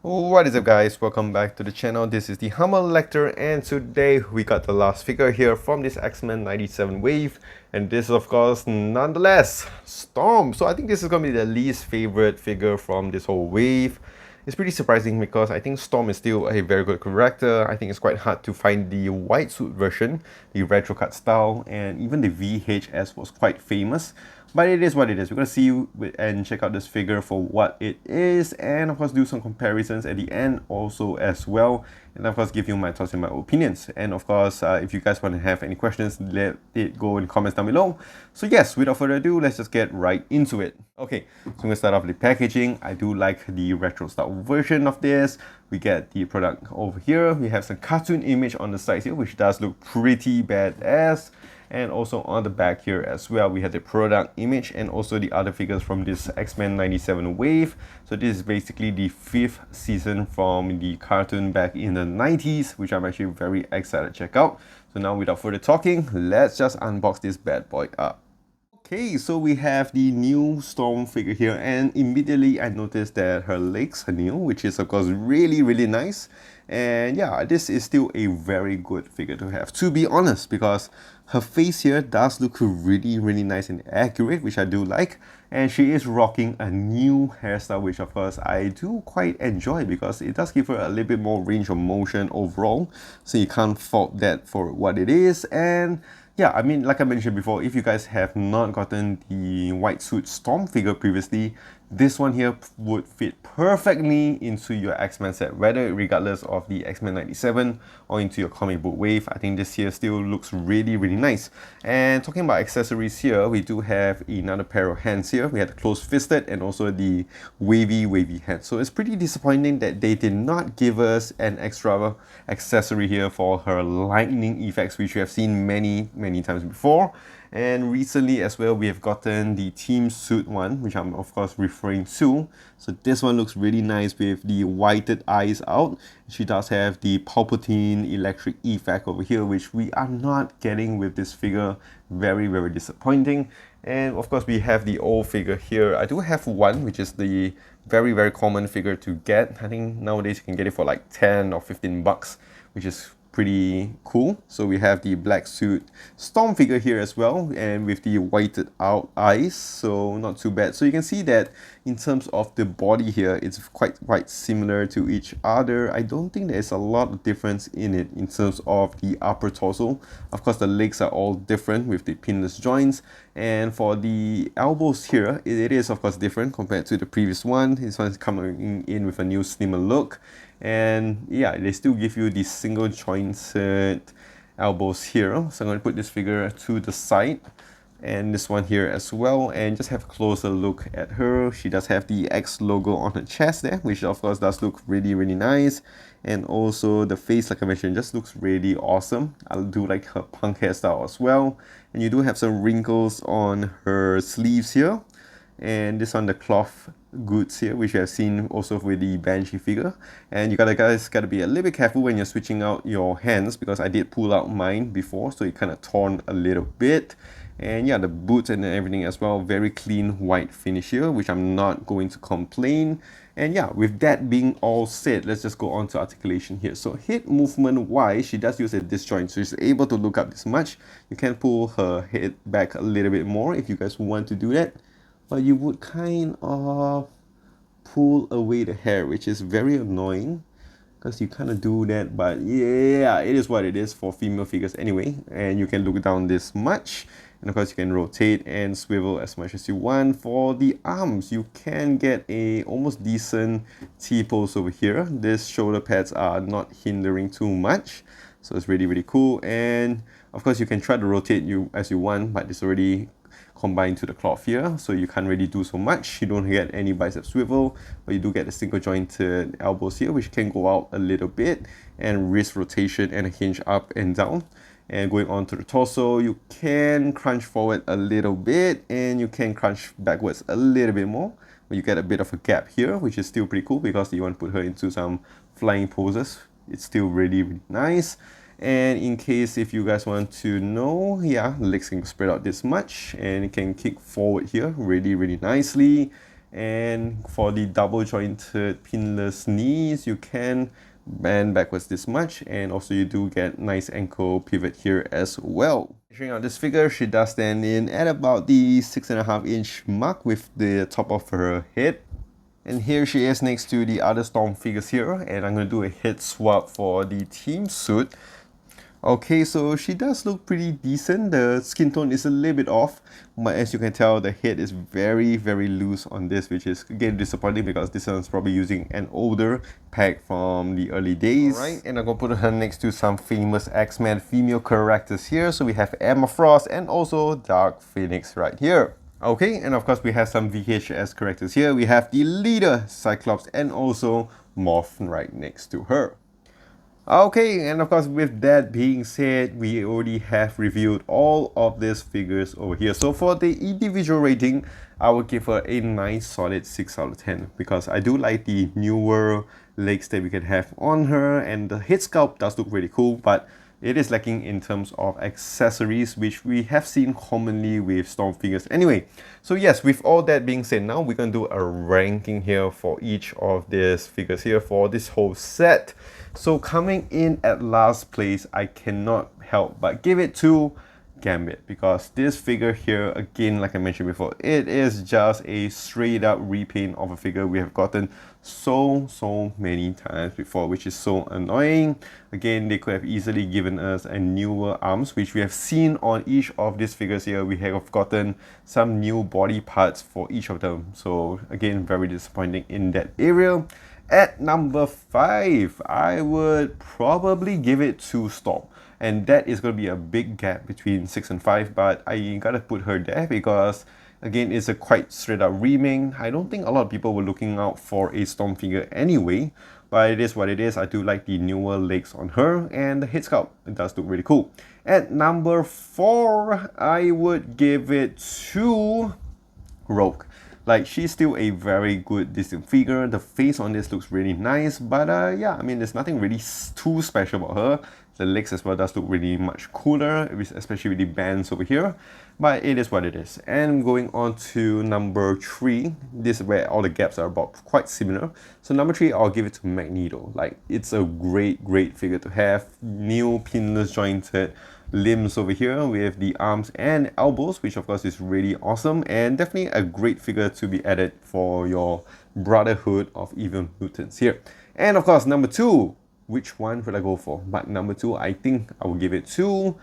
What is up, guys? Welcome back to the channel. This is the Humble Lecter, and today we got the last figure here from this X-Men 97 wave, and this is of course nonetheless Storm. So I think this is going to be the least favorite figure from this whole wave. It's pretty surprising because I think Storm is still a very good character. I think it's quite hard to find the white suit version, the retro cut style, and even the VHS was quite famous. But it is what it is. We're going to see and check out this figure for what it is, and of course do some comparisons at the end also as well, and of course give you my thoughts and my opinions. And of course, if you guys want to have any questions, let it go in the comments down below. So yes, without further ado, let's just get right into it. Okay, so I'm going to start off with the packaging. I do like the retro style version of this. We get the product over here. We have some cartoon image on the sides here, which does look pretty badass. And also on the back here as well, we have the product image and also the other figures from this X-Men 97 wave. So this is basically the 5th season from the cartoon back in the 90s, which I'm actually very excited to check out. So now without further talking, let's just unbox this bad boy up. Okay, so we have the new Storm figure here, and immediately I noticed that her legs are new, which is of course really nice. And yeah, this is still a very good figure to have, to be honest, because her face here does look really nice and accurate, which I do like. And she is rocking a new hairstyle, which of course I do quite enjoy because it does give her a little bit more range of motion overall, so you can't fault that for what it is. And yeah, I mean, like I mentioned before, if you guys have not gotten the white suit Storm figure previously, this one here would fit perfectly into your X-Men set, whether regardless of the X-Men 97 or into your comic book wave. I think this here still looks really nice. And talking about accessories here, we do have another pair of hands here. We had the closed-fisted and also the wavy hand. So it's pretty disappointing that they did not give us an extra accessory here for her lightning effects, which we have seen many times before. And recently as well, we have gotten the team suit one, which I'm of course referring to. So this one looks really nice with the whited eyes out. She does have the Palpatine electric effect over here, which we are not getting with this figure. Very disappointing. And of course we have the old figure here. I do have one, which is the very common figure to get. I think nowadays you can get it for like 10 or 15 bucks, which is pretty cool. So we have the black suit Storm figure here as well, and with the whited out eyes, so not too bad. So you can see that in terms of the body here, it's quite similar to each other. I don't think there's a lot of difference in it in terms of the upper torso. Of course the legs are all different with the pinless joints, and for the elbows here, it is of course different compared to the previous one. This one's coming in with a new slimmer look. And yeah, they still give you the single jointed elbows here. So I'm going to put this figure to the side, and this one here as well, and just have a closer look at her. She does have the X logo on her chest there, which of course does look really nice. And also the face, like I mentioned, just looks really awesome. I do like her punk hairstyle as well. And you do have some wrinkles on her sleeves here, and this on the cloth goods here, which you have seen also with the Banshee figure. And you guys gotta be a little bit careful when you're switching out your hands, because I did pull out mine before, so it kind of torn a little bit. And yeah, the boots and everything as well, very clean white finish here, which I'm not going to complain. And yeah, with that being all said, let's just go on to articulation here. So head movement wise, she does use a disjoint, so she's able to look up this much. You can pull her head back a little bit more if you guys want to do that, but you would kind of pull away the hair, which is very annoying because you kind of do that. But yeah, it is what it is for female figures anyway. And you can look down this much, and of course you can rotate and swivel as much as you want. For the arms, you can get a almost decent T-pose over here. These shoulder pads are not hindering too much, so it's really cool. And of course you can try to rotate you as you want, but it's already combined to the cloth here, so you can't really do so much. You don't get any bicep swivel, but you do get the single jointed elbows here, which can go out a little bit, and wrist rotation and a hinge up and down. And going on to the torso, you can crunch forward a little bit and you can crunch backwards a little bit more, but you get a bit of a gap here, which is still pretty cool because you want to put her into some flying poses. It's still really nice. And in case if you guys want to know, yeah, legs can spread out this much, and it can kick forward here really nicely. And for the double jointed pinless knees, you can bend backwards this much, and also you do get nice ankle pivot here as well. Checking out this figure, she does stand in at about the 6.5-inch mark with the top of her head. And here she is next to the other Storm figures here, and I'm going to do a head swap for the team suit. Okay, so she does look pretty decent. The skin tone is a little bit off, but as you can tell, the head is very loose on this, which is again disappointing because this one's probably using an older pack from the early days. Alright, and I'm gonna put her next to some famous X-Men female characters here. So we have Emma Frost and also Dark Phoenix right here. Okay, and of course we have some VHS characters here. We have the leader, Cyclops, and also Morph right next to her. Okay, and of course with that being said, we already have reviewed all of these figures over here. So for the individual rating, I would give her a nice solid 6 out of 10 because I do like the newer legs that we can have on her, and the head sculpt does look really cool, but it is lacking in terms of accessories, which we have seen commonly with Storm figures anyway. So yes, with all that being said, now we're going to do a ranking here for each of these figures here for this whole set. So coming in at last place, I cannot help but give it to Gambit, because this figure here, again, like I mentioned before, it is just a straight up repaint of a figure we have gotten so many times before, which is so annoying. Again, they could have easily given us a newer arms, which we have seen on each of these figures here. We have gotten some new body parts for each of them, so again, very disappointing in that area. At number 5, I would probably give it to Storm. And that is going to be a big gap between 6 and 5, but I gotta put her there because, again, it's a quite straight up remake. I don't think a lot of people were looking out for a Storm figure anyway, but it is what it is. I do like the newer legs on her, and the head sculpt, it does look really cool. At number 4, I would give it to Rogue. Like, she's still a very good distinct figure. The face on this looks really nice, but yeah, I mean, there's nothing really too special about her. The legs as well does look really much cooler, especially with the bands over here, but it is what it is. And going on to number 3, this is where all the gaps are about quite similar. So number 3, I'll give it to Magneto. Like, it's a great figure to have. New pinless jointed limbs over here with the arms and elbows, which of course is really awesome, and definitely a great figure to be added for your Brotherhood of Evil Mutants here. And of course, number 2, which one would I go for? But number 2, I think I will give it to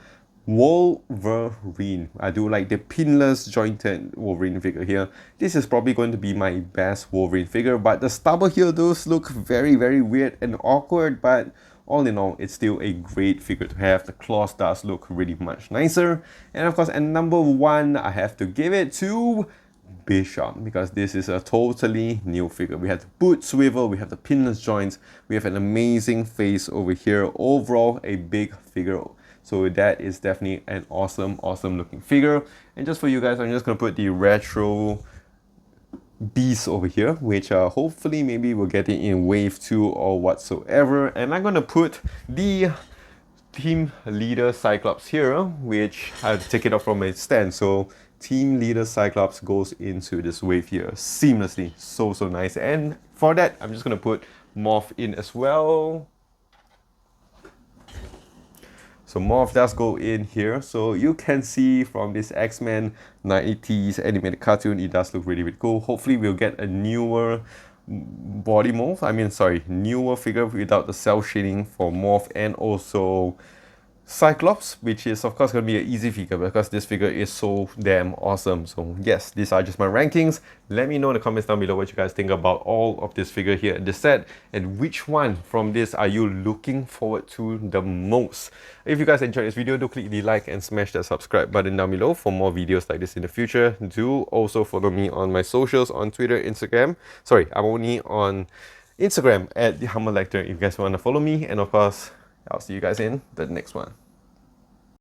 Wolverine. I do like the pinless jointed Wolverine figure here. This is probably going to be my best Wolverine figure, but the stubble here does look very weird and awkward, but all in all, it's still a great figure to have. The claws does look really much nicer. And of course, at number 1, I have to give it to Bishop, because this is a totally new figure. We have the boot swivel, we have the pinless joints, we have an amazing face over here. Overall, a big figure. So that is definitely an awesome looking figure. And just for you guys, I'm just going to put the retro beast over here, which hopefully maybe we'll get it in wave 2 or whatsoever. And I'm going to put the team leader Cyclops here, which I have to take it off from my stand. So team leader Cyclops goes into this wave here seamlessly. So nice. And for that, I'm just going to put Morph in as well. So Morph does go in here. So you can see from this X-Men 90s animated cartoon, it does look really cool. Hopefully we'll get a newer body morph. Newer figure without the cell shading for Morph, and also Cyclops, which is of course going to be an easy figure because this figure is so damn awesome. So yes, these are just my rankings. Let me know in the comments down below what you guys think about all of this figure here in this set, and which one from this are you looking forward to the most. If you guys enjoyed this video, do click the like and smash that subscribe button down below for more videos like this in the future. Do also follow me on my socials on Twitter, Instagram. Sorry, I'm only on Instagram at the Humble Lecter if you guys want to follow me, and of course I'll see you guys in the next one.